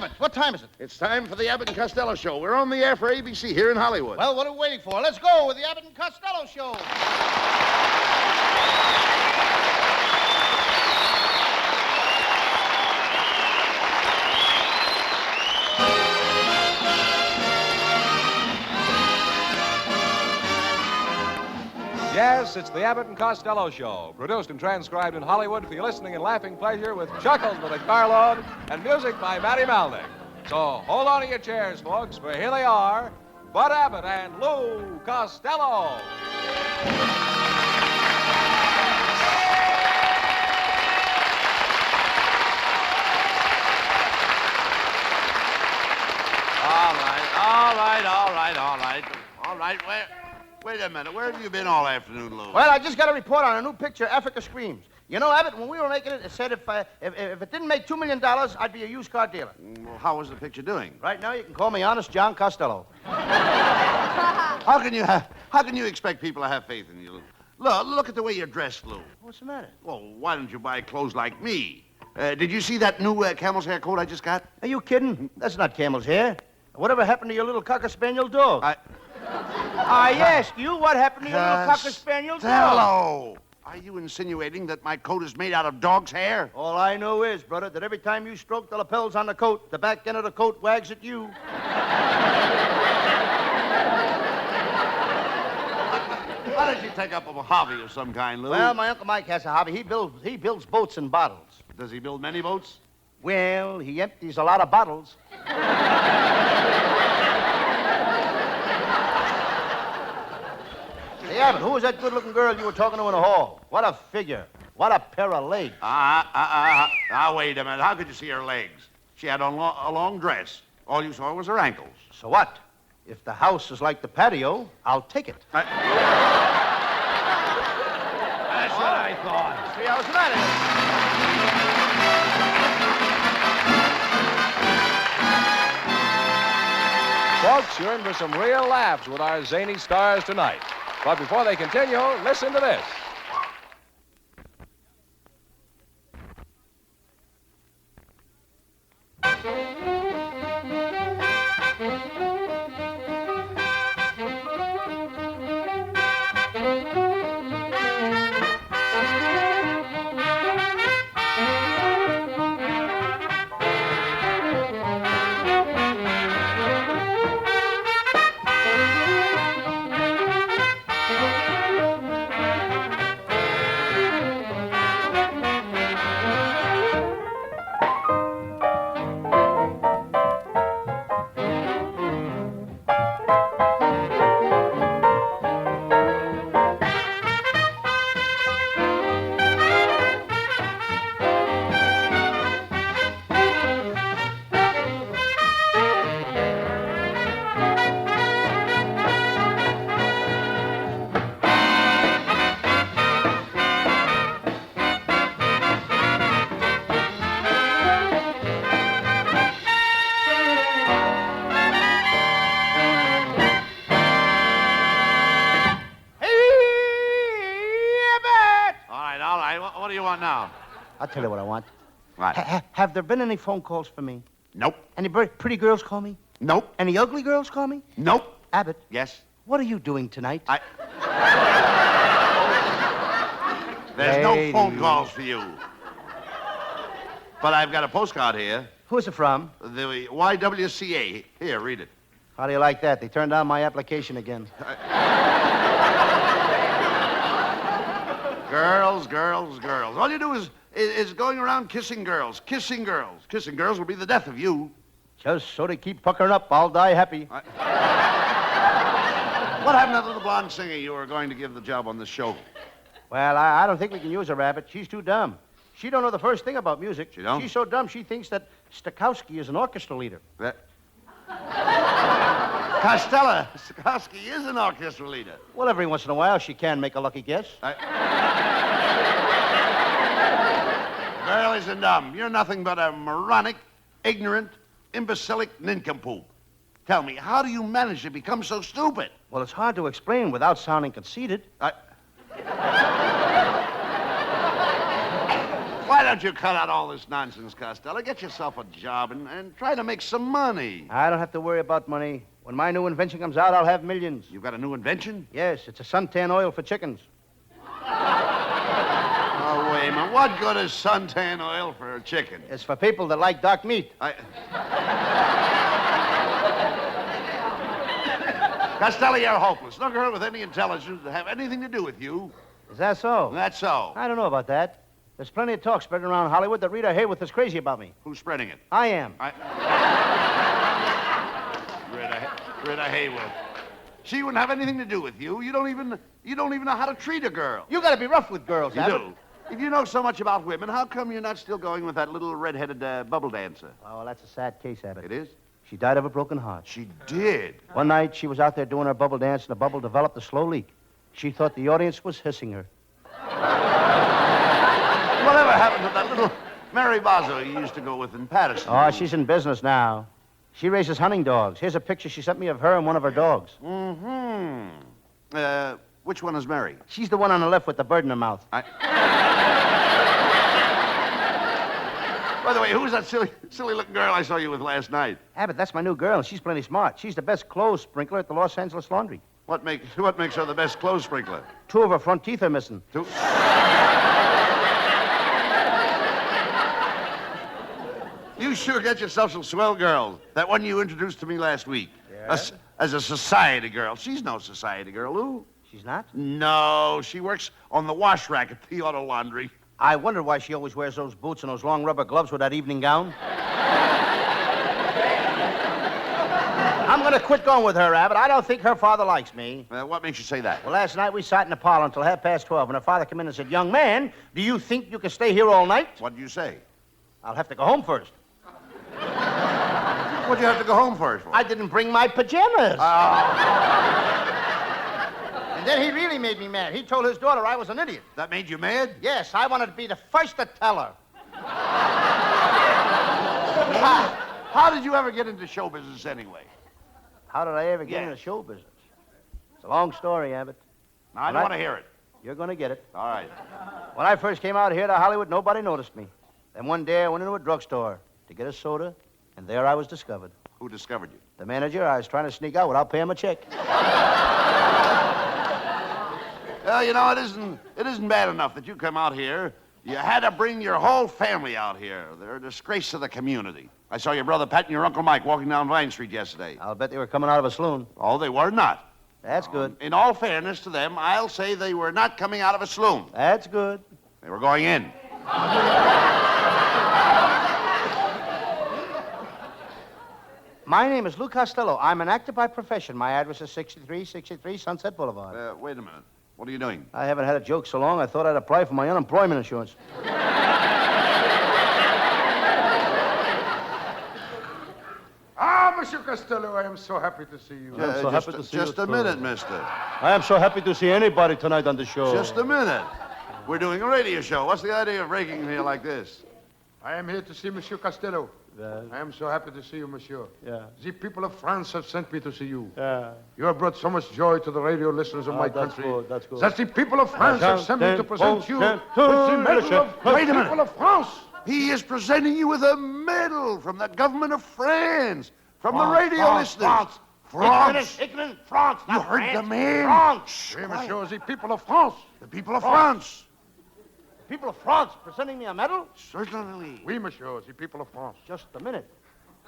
Abbott, what time is it? It's time for the Abbott and Costello Show. We're on the air for ABC here in Hollywood. Well, what are we waiting for? Let's go with the Abbott and Costello Show. Yes, it's the Abbott and Costello Show, produced and transcribed in Hollywood for your listening and laughing pleasure with chuckles by the carload and music by Matty Malnick. So hold on to your chairs, folks, for here they are, Bud Abbott and Lou Costello. All right. Wait a minute. Where have you been all afternoon, Lou? Well, I just got a report on a new picture, Africa Screams. You know, Abbott, when we were making it, it said if it didn't make $2 million, I'd be a used car dealer. Well, how was the picture doing? Right now, you can call me Honest John Costello. How can you expect people to have faith in you, Lou? Look at the way you're dressed, Lou. What's the matter? Well, why don't you buy clothes like me? Did you see that new camel's hair coat I just got? Are you kidding? That's not camel's hair. Whatever happened to your little cocker spaniel dog? I ask you, what happened to your little cocker spaniel dog? Costello! Are you insinuating that my coat is made out of dog's hair? All I know is, brother, that every time you stroke the lapels on the coat, the back end of the coat wags at you. Why don't you take up a hobby of some kind, Lou? Well, my Uncle Mike has a hobby. He builds boats and bottles. Does he build many boats? Well, he empties a lot of bottles. Hey, Abbott, who was that good-looking girl you were talking to in the hall? What a figure. What a pair of legs. Wait a minute. How could you see her legs? She had on a long dress. All you saw was her ankles. So what? If the house is like the patio, I'll take it. That's what I thought. See, how's that? Folks, you're in for some real laughs with our zany stars tonight. But before they continue, listen to this. What do you want now? I'll tell you what I want. What? Have there been any phone calls for me? Nope. Any pretty girls call me? Nope. Any ugly girls call me? Nope. Abbott, Yes? what are you doing tonight? There's no phone calls for you. But I've got a postcard here. Who's it from? The YWCA. Here, read it. How do you like that? They turned down my application again. Girls. All you do is going around kissing girls. Kissing girls will be the death of you. Just so they keep puckering up, I'll die happy. What happened to that little blonde singer you were going to give the job on the show? Well, I don't think we can use her, Abbott. She's too dumb. She don't know the first thing about music. She don't? She's so dumb, she thinks that Stokowski is an orchestra leader. Costello, Stokowski is an orchestra leader. Well, every once in a while, she can make a lucky guess. Girl isn't dumb. You're nothing but a moronic, ignorant, imbecilic nincompoop. Tell me, how do you manage to become so stupid? Well, it's hard to explain without sounding conceited. What Why don't you cut out all this nonsense, Costello? Get yourself a job and try to make some money. I don't have to worry about money. When my new invention comes out, I'll have millions. You've got a new invention? Yes, it's a suntan oil for chickens. Oh, wait a minute. What good is suntan oil for a chicken? It's for people that like dark meat. Costello, you're hopeless. No girl with any intelligence would have anything to do with you. Is that so? That's so. I don't know about that. There's plenty of talk spreading around Hollywood that Rita Hayworth is crazy about me. Who's spreading it? I am. Rita Hayworth. She wouldn't have anything to do with you. You don't even know how to treat a girl. You gotta be rough with girls, You Abbott. do. If you know so much about women, how come you're not still going with that little red-headed bubble dancer? Oh, well, that's a sad case, Abbott. It is? She died of a broken heart. She did. One night, she was out there doing her bubble dance, and the bubble developed a slow leak. She thought the audience was hissing her. Whatever happened to that little Mary Bozzo you used to go with in Patterson? Oh, she's in business now. She raises hunting dogs. Here's a picture she sent me of her and one of her dogs. Mm-hmm. Which one is Mary? She's the one on the left with the bird in her mouth. By the way, who's that silly-looking girl I saw you with last night? Abbott, that's my new girl, and she's plenty smart. She's the best clothes sprinkler at the Los Angeles Laundry. What makes her the best clothes sprinkler? 2 of her front teeth are missing. 2? You sure get yourself some swell girls. That one you introduced to me last week. Yeah? As a society girl. She's no society girl, Lou. She's not? No, she works on the wash rack at the auto laundry. I wonder why she always wears those boots and those long rubber gloves with that evening gown. I'm going to quit going with her, Abbott. I don't think her father likes me. What makes you say that? Well, last night we sat in the parlor until 12:30, and her father came in and said, "Young man, do you think you can stay here all night?" What did you say? "I'll have to go home first." What'd you have to go home first for? I didn't bring my pajamas. And then he really made me mad. He told his daughter I was an idiot. That made you mad? Yes, I wanted to be the first to tell her. How did you ever get into show business anyway? How did I ever get into show business? It's a long story, Abbott. No, I don't want to hear it. You're going to get it. All right. When I first came out here to Hollywood, nobody noticed me. Then one day I went into a drugstore to get a soda, and there I was discovered. Who discovered you? The manager. I was trying to sneak out without paying him a check. Well, you know, it isn't bad enough that you come out here. You had to bring your whole family out here. They're a disgrace to the community. I saw your brother Pat and your Uncle Mike walking down Vine Street yesterday. I'll bet they were coming out of a saloon. Oh, they were not. That's good. In all fairness to them, I'll say they were not coming out of a saloon. That's good. They were going in. My name is Lou Costello. I'm an actor by profession. My address is 6363 Sunset Boulevard. Wait a minute. What are you doing? I haven't had a joke so long, I thought I'd apply for my unemployment insurance. Monsieur Costello, I am so happy to see you. I'm so happy to see you, Just a too. minute, mister. I am so happy to see anybody tonight on the show. Just a minute. We're doing a radio show. What's the idea of breaking in here like this? I am here to see Monsieur Costello. I am so happy to see you, monsieur. Yeah. The people of France have sent me to see you. Yeah. You have brought so much joy to the radio listeners of my that's country. good, that's good. That the people of France have sent me to present you with the medal of Wait a the minute. people of France. He is presenting you with a medal from the government of France, from the radio listeners. France. Ignorant France. You heard the man. France. Oui, monsieur, the people of France. The people of France. People of France presenting me a medal? Certainly. Oui, monsieur, the people of France. Just a minute.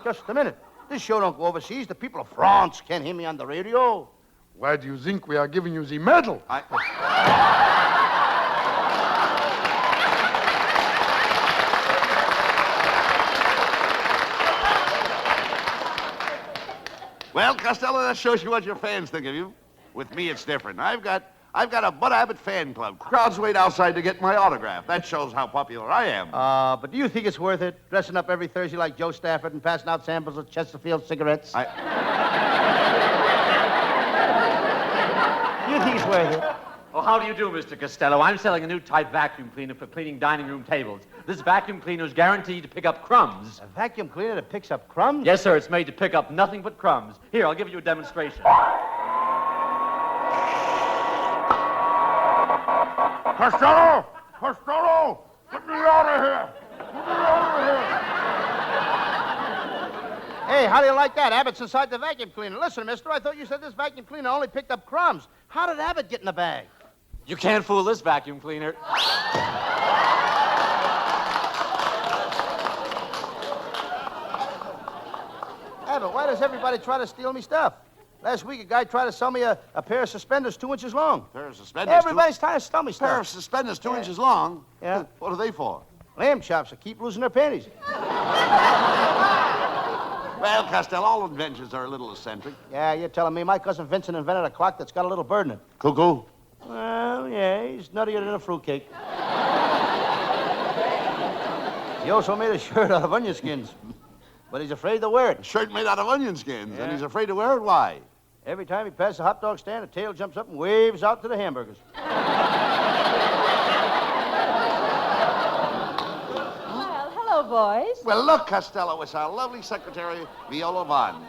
Just a minute. This show don't go overseas. The people of France can't hear me on the radio. Why do you think we are giving you the medal? Well, Costello, that shows you what your fans think of you. With me, it's different. I've got a Bud Abbott fan club. Crowds wait outside to get my autograph. That shows how popular I am. But do you think it's worth it, dressing up every Thursday like Joe Stafford and passing out samples of Chesterfield cigarettes? Do you think it's worth it? Oh, how do you do, Mr. Costello? I'm selling a new type vacuum cleaner for cleaning dining room tables. This vacuum cleaner is guaranteed to pick up crumbs. A vacuum cleaner that picks up crumbs? Yes, sir, it's made to pick up nothing but crumbs. Here, I'll give you a demonstration. Costello! Costello! Get me out of here! Get me out of here! Hey, how do you like that? Abbott's inside the vacuum cleaner. Listen, mister, I thought you said this vacuum cleaner only picked up crumbs. How did Abbott get in the bag? You can't fool this vacuum cleaner. Abbott, why does everybody try to steal me stuff? Last week, a guy tried to sell me a pair of suspenders 2 inches long. Pair of suspenders? Everybody's trying to steal me Pair of stuff. suspenders 2 inches long? Yeah. What are they for? Lamb chops that keep losing their panties. Well, Costello, all inventions are a little eccentric. Yeah, you're telling me my cousin Vincent invented a clock that's got a little bird in it. Cuckoo? Well, yeah, he's nuttier than a fruitcake. He also made a shirt out of onion skins, but he's afraid to wear it. Shirt made out of onion skins, and Yeah. he's afraid to wear it? Why? Every time he passes a hot dog stand, a tail jumps up and waves out to the hamburgers. Well, hello, boys. Well, look, Costello, it's our lovely secretary, Viola Vaughn.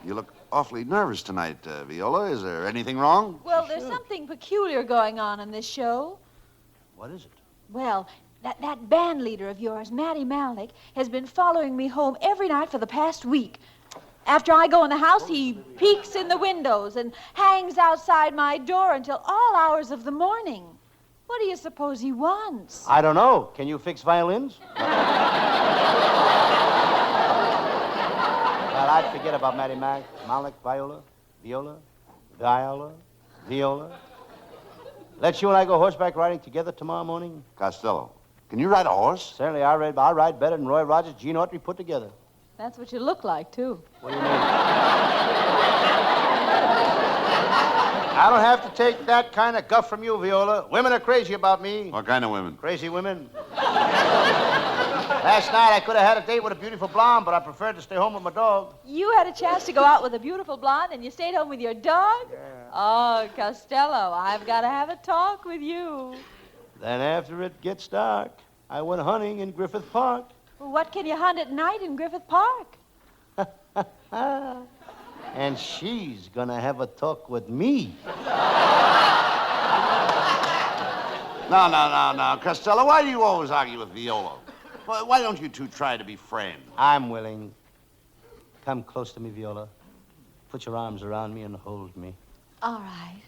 You look awfully nervous tonight, Viola. Is there anything wrong? Well, there's something peculiar going on in this show. What is it? Well, that band leader of yours, Matty Malik, has been following me home every night for the past week. After I go in the house, he peeks in the windows and hangs outside my door until all hours of the morning. What do you suppose he wants? I don't know. Can you fix violins? Well, I'd forget about Matty Malik, Viola. Let you and I go horseback riding together tomorrow morning? Costello, can you ride a horse? Certainly, I ride better than Roy Rogers, Gene Autry put together. That's what you look like, too. What do you mean? I don't have to take that kind of guff from you, Viola. Women are crazy about me. What kind of women? Crazy women. Last night, I could have had a date with a beautiful blonde, but I preferred to stay home with my dog. You had a chance to go out with a beautiful blonde and you stayed home with your dog? Yeah. Oh, Costello, I've got to have a talk with you. Then after it gets dark, I went hunting in Griffith Park. Well, what can you hunt at night in Griffith Park? And she's gonna have a talk with me. No. Costello, why do you always argue with Viola? Why don't you two try to be friends? I'm willing. Come close to me, Viola. Put your arms around me and hold me. All right.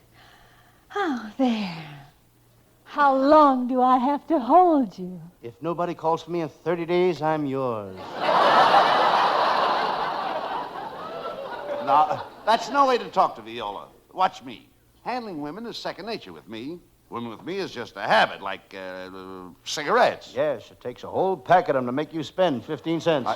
Oh, there. How long do I have to hold you? If nobody calls for me in 30 days, I'm yours. No, that's no way to talk to Viola. Watch me. Handling women is second nature with me. Women with me is just a habit, like cigarettes. Yes, it takes a whole pack of them to make you spend 15 cents.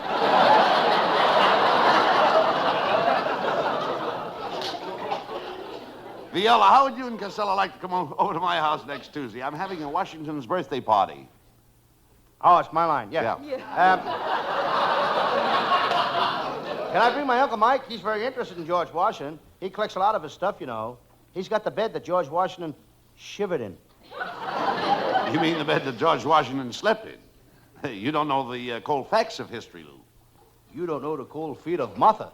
Viola, how would you and Costello like to come over to my house next Tuesday? I'm having a Washington's birthday party. Oh, it's my line. Yeah. Can I bring my Uncle Mike? He's very interested in George Washington. He collects a lot of his stuff, you know. He's got the bed that George Washington shivered in. You mean the bed that George Washington slept in? You don't know the cold facts of history, Lou. You don't know the cold feet of Martha.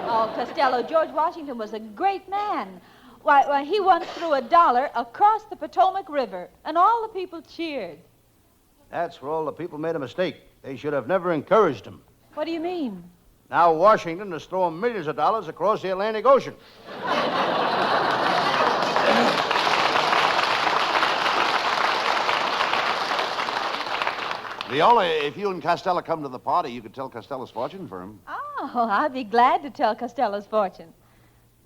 Oh, Costello, George Washington was a great man. Why, he once threw $1 across the Potomac River, and all the people cheered. That's where all the people made a mistake. They should have never encouraged him. What do you mean? Now Washington is throwing millions of dollars across the Atlantic Ocean. Viola, if you and Costello come to the party, you could tell Costello's fortune for him. Oh, I'd be glad to tell Costello's fortune.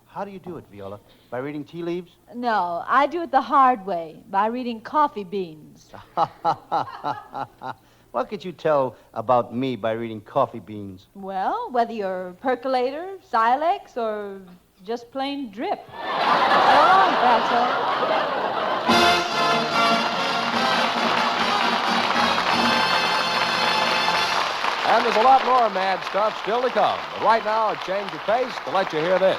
How do you do it, Viola? By reading tea leaves? No, I do it the hard way, by reading coffee beans. What could you tell about me by reading coffee beans? Well, whether you're percolator, silex, or just plain drip. Oh, that's all. And there's a lot more mad stuff still to come. But right now, a change of pace to let you hear this.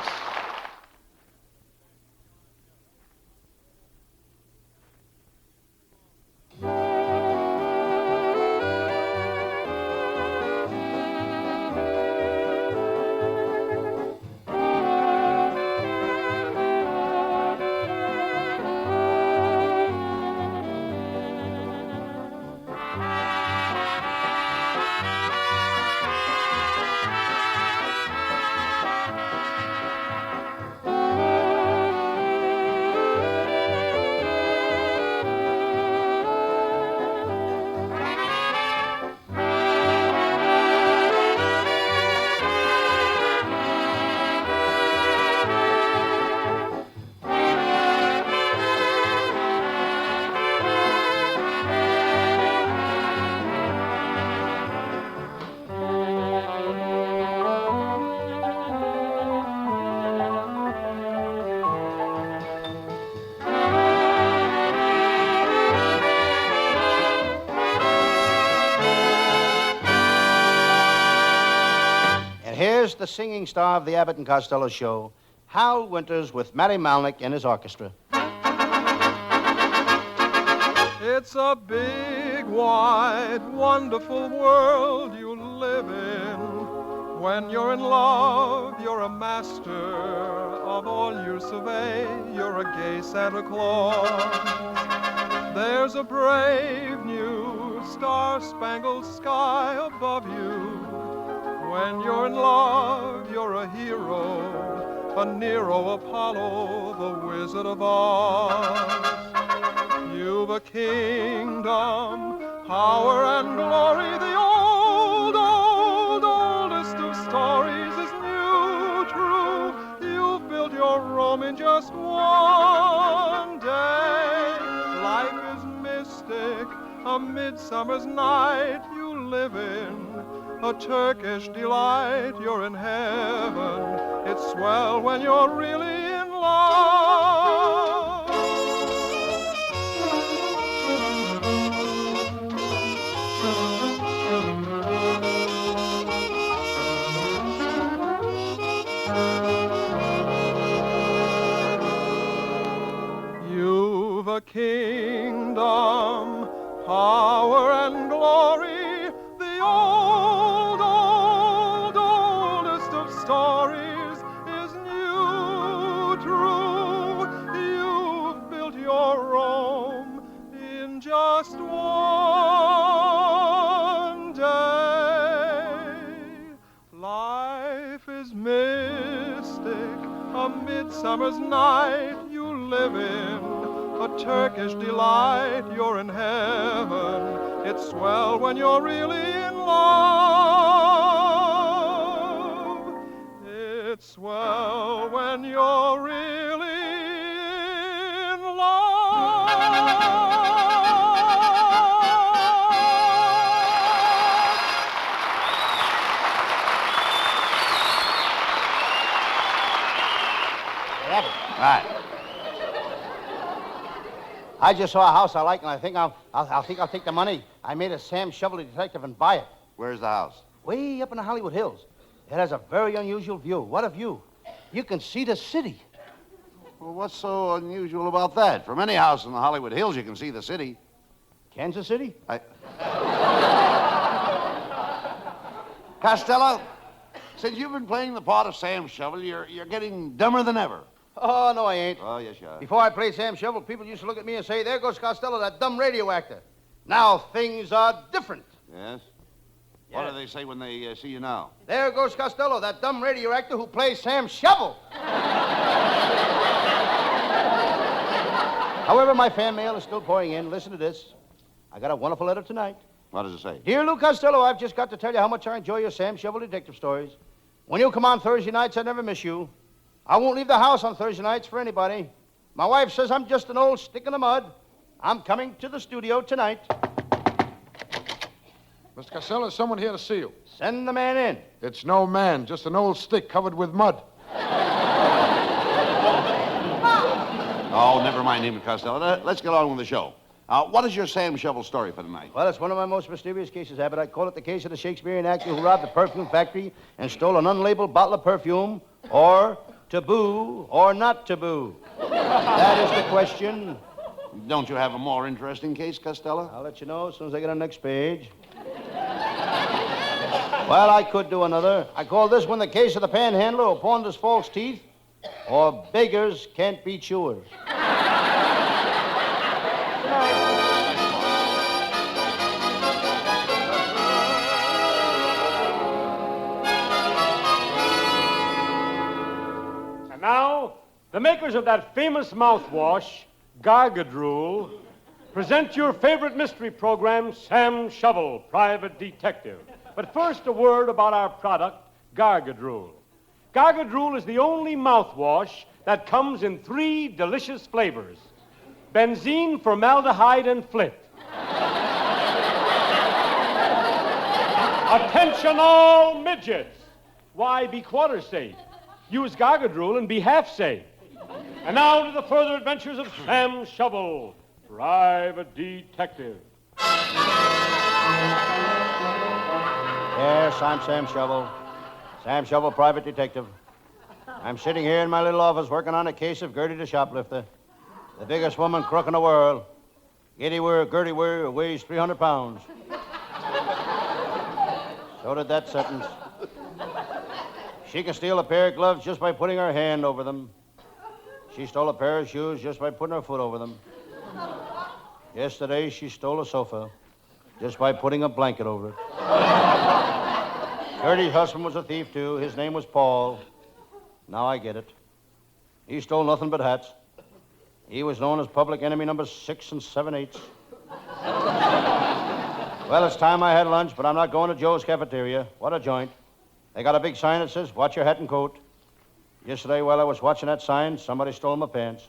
the singing star of the Abbott and Costello show, Hal Winters with Matty Malnick and his orchestra. It's a big, wide, wonderful world you live in. When you're in love, you're a master of all you survey. You're a gay Santa Claus. There's a brave new star-spangled sky above you. When you're in love, you're a hero, a Nero, Apollo, the Wizard of Oz. You've a kingdom, power and glory. The oldest of stories is new, true. You've built your Rome in just one day. Life is mystic, a midsummer's night you live in. A Turkish delight, you're in heaven. It's swell when you're really in love. You've a kingdom, power and glory, the oldest of stories is new, true. You've built your Rome in just one day. Life is mystic, a midsummer's night you live in. A Turkish delight, you're in heaven. It's swell when you're really in love. It's swell when you're really in love. Right. I just saw a house I like, and I think I'll take the money. I made a Sam Shovel detective and buy it. Where's the house? Way up in the Hollywood Hills. It has a very unusual view. What a view. You can see the city. Well, what's so unusual about that? From any house in the Hollywood Hills, you can see the city. Kansas City? Costello, since you've been playing the part of Sam Shovel, you're getting dumber than ever. Oh, no, I ain't. Oh, yes, you are. Before I played Sam Shovel, people used to look at me and say, there goes Costello, that dumb radio actor. Now things are different. Yes? What do they say when they see you now? There goes Costello, that dumb radio actor who plays Sam Shovel. However, my fan mail is still pouring in. Listen to this. I got a wonderful letter tonight. What does it say? Dear Lou Costello, I've just got to tell you how much I enjoy your Sam Shovel detective stories. When you come on Thursday nights, I never miss you. I won't leave the house on Thursday nights for anybody. My wife says I'm just an old stick in the mud. I'm coming to the studio tonight. Mr. Costello, there's someone here to see you. Send the man in. It's no man, just an old stick covered with mud. Oh, never mind him, Costello. Let's get on with the show. What is your Sam Shovel story for tonight? Well, it's one of my most mysterious cases, Abbott. I call it the case of the Shakespearean actor who robbed the perfume factory and stole an unlabeled bottle of perfume, or taboo or not taboo. That is the question. Don't you have a more interesting case, Costello? I'll let you know as soon as I get on the next page. Well, I could do another. I call this one the case of the panhandler who pawned his false teeth, or beggars can't be chewers. And now, the makers of that famous mouthwash, Gargadrool, present your favorite mystery program, Sam Shovel, Private Detective. But first, a word about our product, Gargadrool. Gargadrool is the only mouthwash that comes in 3 delicious flavors: benzene, formaldehyde, and flit. Attention all midgets! Why, be quarter safe. Use Gargadrool and be half safe. And now to the further adventures of Sam Shovel, Private Detective. Yes, I'm Sam Shovel. Sam Shovel, private detective. I'm sitting here in my little office working on a case of Gertie the shoplifter, the biggest woman crook in the world. Gertie weighs 300 pounds. So did that sentence. She can steal a pair of gloves just by putting her hand over them. She stole a pair of shoes just by putting her foot over them. Yesterday, she stole a sofa just by putting a blanket over it. Gertie's husband was a thief, too. His name was Paul. Now I get it. He stole nothing but hats. He was known as public enemy number 6 and 7/8. Well, it's time I had lunch, but I'm not going to Joe's cafeteria. What a joint. They got a big sign that says, watch your hat and coat. Yesterday, while I was watching that sign, somebody stole my pants.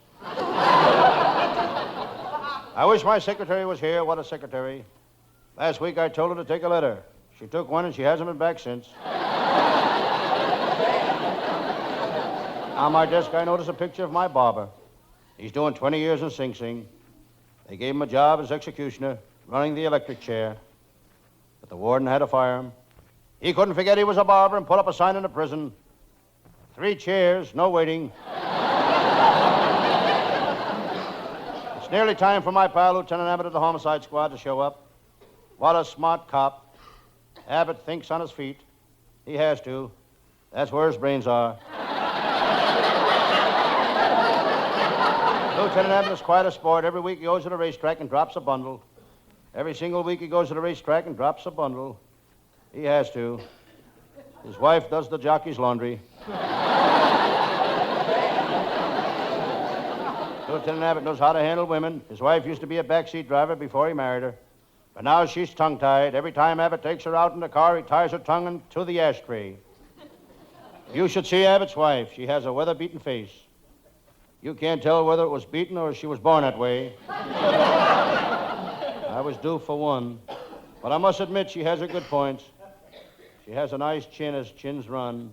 I wish my secretary was here. What a secretary. Last week, I told her to take a letter. She took one, and she hasn't been back since. On my desk, I noticed a picture of my barber. He's doing 20 years in Sing Sing. They gave him a job as executioner, running the electric chair. But the warden had to fire him. He couldn't forget he was a barber and put up a sign in the prison. 3 chairs, no waiting. It's nearly time for my pal, Lieutenant Abbott of the Homicide Squad, to show up. What a smart cop. Abbott thinks on his feet. He has to. That's where his brains are. Lieutenant Abbott is quite a sport. Every week he goes to the racetrack and drops a bundle. Every single week he goes to the racetrack and drops a bundle. He has to. His wife does the jockey's laundry. Lieutenant Abbott knows how to handle women. His wife used to be a backseat driver before he married her. But now she's tongue-tied. Every time Abbott takes her out in the car, he ties her tongue into the ashtray. You should see Abbott's wife. She has a weather-beaten face. You can't tell whether it was beaten or she was born that way. I was due for one. But I must admit she has her good points. She has a nice chin as chins run.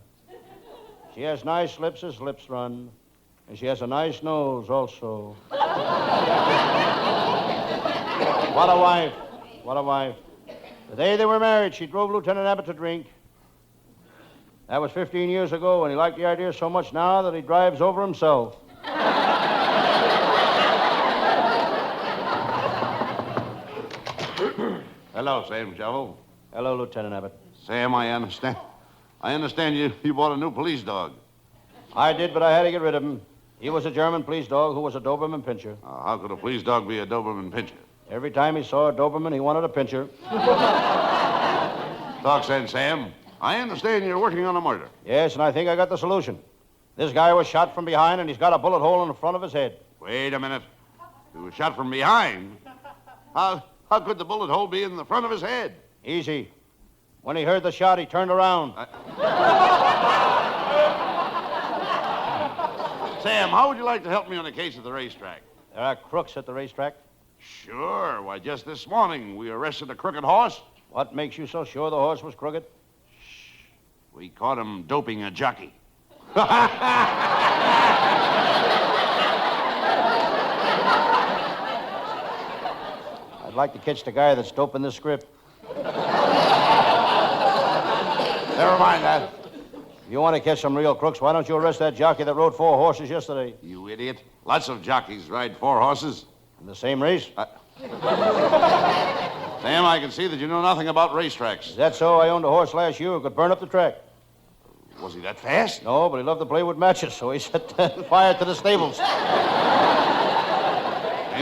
She has nice lips as lips run. And she has a nice nose also. What a wife. What a wife. The day they were married, she drove Lieutenant Abbott to drink. That was 15 years ago, and he liked the idea so much now that he drives over himself. Hello, Sam Shovel. Hello, Lieutenant Abbott. Sam, I understand you bought a new police dog. I did, but I had to get rid of him. He was a German police dog who was a Doberman pinscher. How could a police dog be a Doberman pinscher? Every time he saw a Doberman, he wanted a pinscher. Talk sense, Sam. I understand you're working on a murder. Yes, and I think I got the solution. This guy was shot from behind, and he's got a bullet hole in the front of his head. Wait a minute. He was shot from behind? How could the bullet hole be in the front of his head? Easy. When he heard the shot, he turned around. Sam, how would you like to help me on a case at the racetrack? There are crooks at the racetrack. Sure. Why, just this morning, we arrested a crooked horse. What makes you so sure the horse was crooked? We caught him doping a jockey. I'd like to catch the guy that's doping this script. Never mind that. If you want to catch some real crooks, why don't you arrest that jockey that rode 4 horses yesterday? You idiot. Lots of jockeys ride 4 horses. In the same race? Sam, I can see that you know nothing about racetracks. Is that so? I owned a horse last year who could burn up the track. Was he that fast? No, but he loved to play with matches, so he set fire to the stables. Sam,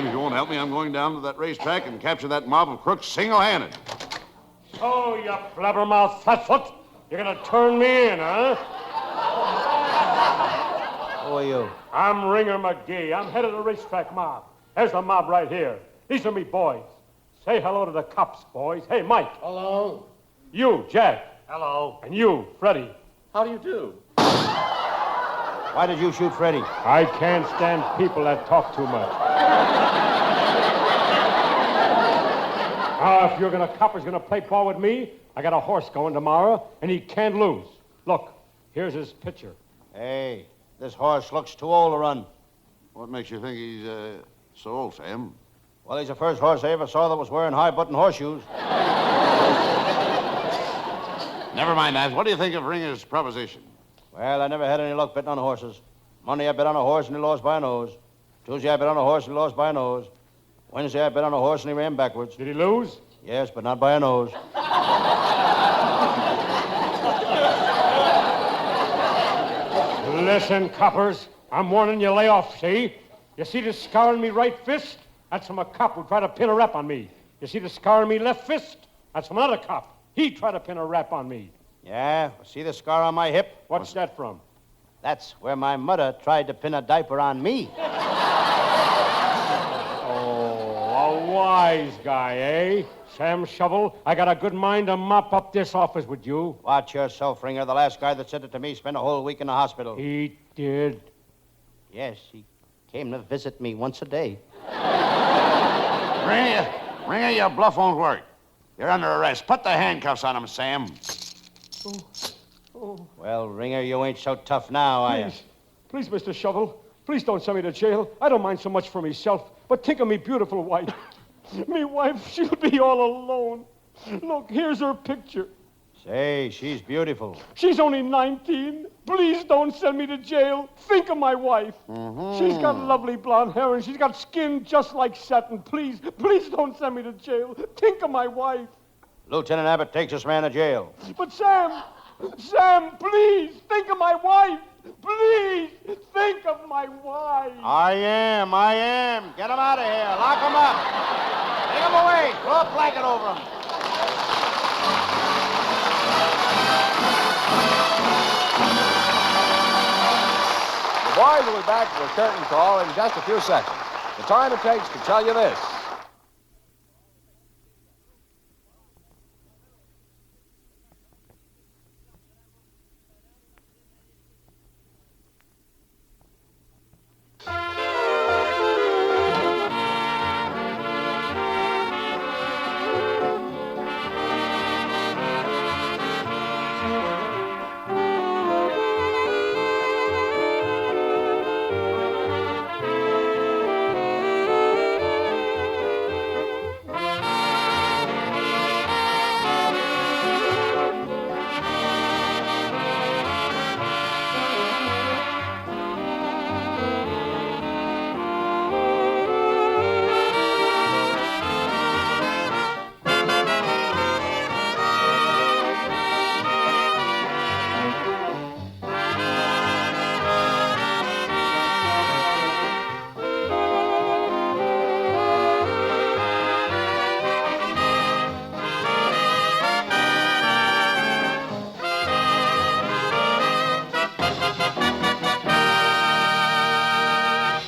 if you won't help me, I'm going down to that racetrack and capture that mob of crooks single-handed. So, you blabbermouth flatfoot, you're gonna turn me in, huh? Who are you? I'm Ringer McGee. I'm head of the racetrack mob. There's the mob right here. These are me boys. Say hello to the cops, boys. Hey, Mike. Hello. You, Jack. Hello. And you, Freddie. How do you do? Why did you shoot Freddie? I can't stand people that talk too much. Now, if a copper's gonna play ball with me, I got a horse going tomorrow, and he can't lose. Look, here's his picture. Hey, this horse looks too old to run. What makes you think he's so old, Sam? Well, he's the first horse I ever saw that was wearing high-button horseshoes. Never mind that. What do you think of Ringer's proposition? Well, I never had any luck betting on horses. Monday I bet on a horse and he lost by a nose. Tuesday I bet on a horse and he lost by a nose. Wednesday I bet on a horse and he ran backwards. Did he lose? Yes, but not by a nose. Listen, coppers, I'm warning you, lay off, see? You see this scar on me right fist? That's from a cop who tried to pin a rap on me. You see the scar on me left fist? That's from another cop. He tried to pin a rap on me. Yeah, see the scar on my hip? What's that from? That's where my mother tried to pin a diaper on me. Oh, a wise guy, eh? Sam Shovel, I got a good mind to mop up this office with you. Watch yourself, Ringer. The last guy that said it to me spent a whole week in the hospital. He did. Yes, he came to visit me once a day. Ringer, your bluff won't work. You're under arrest. Put the handcuffs on him, Sam. Well, Ringer, you ain't so tough now, are you? Please, Mr. Shovel, please don't send me to jail. I don't mind so much for myself, but think of me beautiful wife. Me wife, she'll be all alone. Look, here's her picture. Say, she's beautiful. She's only 19. Please don't send me to jail. Think of my wife. She's got lovely blonde hair and she's got skin just like satin. Please don't send me to jail. Think of my wife. Lieutenant Abbott takes this man to jail. But Sam, please think of my wife. Please think of my wife. I am. Get him out of here. Lock him up. Take him away. Throw a blanket over him. The boys will be back for a curtain call in just a few seconds. The time it takes to tell you this.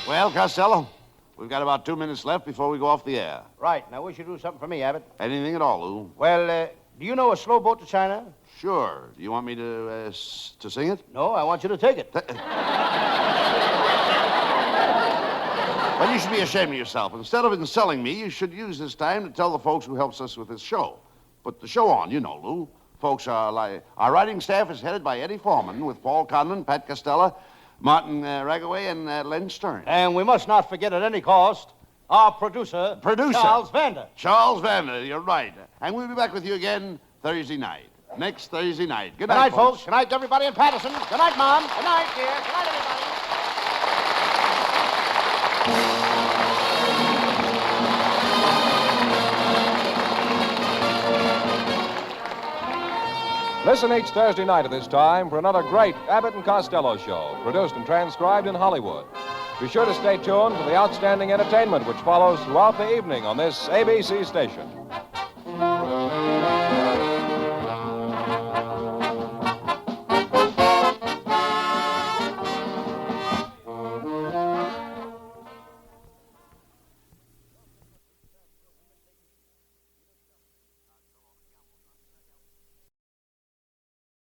Well, Costello, we've got about 2 minutes left before we go off the air. Right. Now, we should do something for me, Abbott. Anything at all, Lou? Well, do you know a slow boat to China? Sure. Do you want me to sing it? No, I want you to take it. Well, you should be ashamed of yourself. Instead of insulting me, you should use this time to tell the folks who helps us with this show. Put the show on, you know, Lou. Folks are like... Our writing staff is headed by Eddie Foreman with Paul Conlon, Pat Costello, Martin Ragaway, and Len Stern. And we must not forget at any cost our producer, Charles Vander. Charles Vander, you're right. And we'll be back with you again Thursday night. Next Thursday night. Good Good night, night, folks. Good night to everybody in Patterson. Good night, Mom. Good night, dear. Good night, everybody. Listen each Thursday night at this time for another great Abbott and Costello show, produced and transcribed in Hollywood. Be sure to stay tuned for the outstanding entertainment which follows throughout the evening on this ABC station.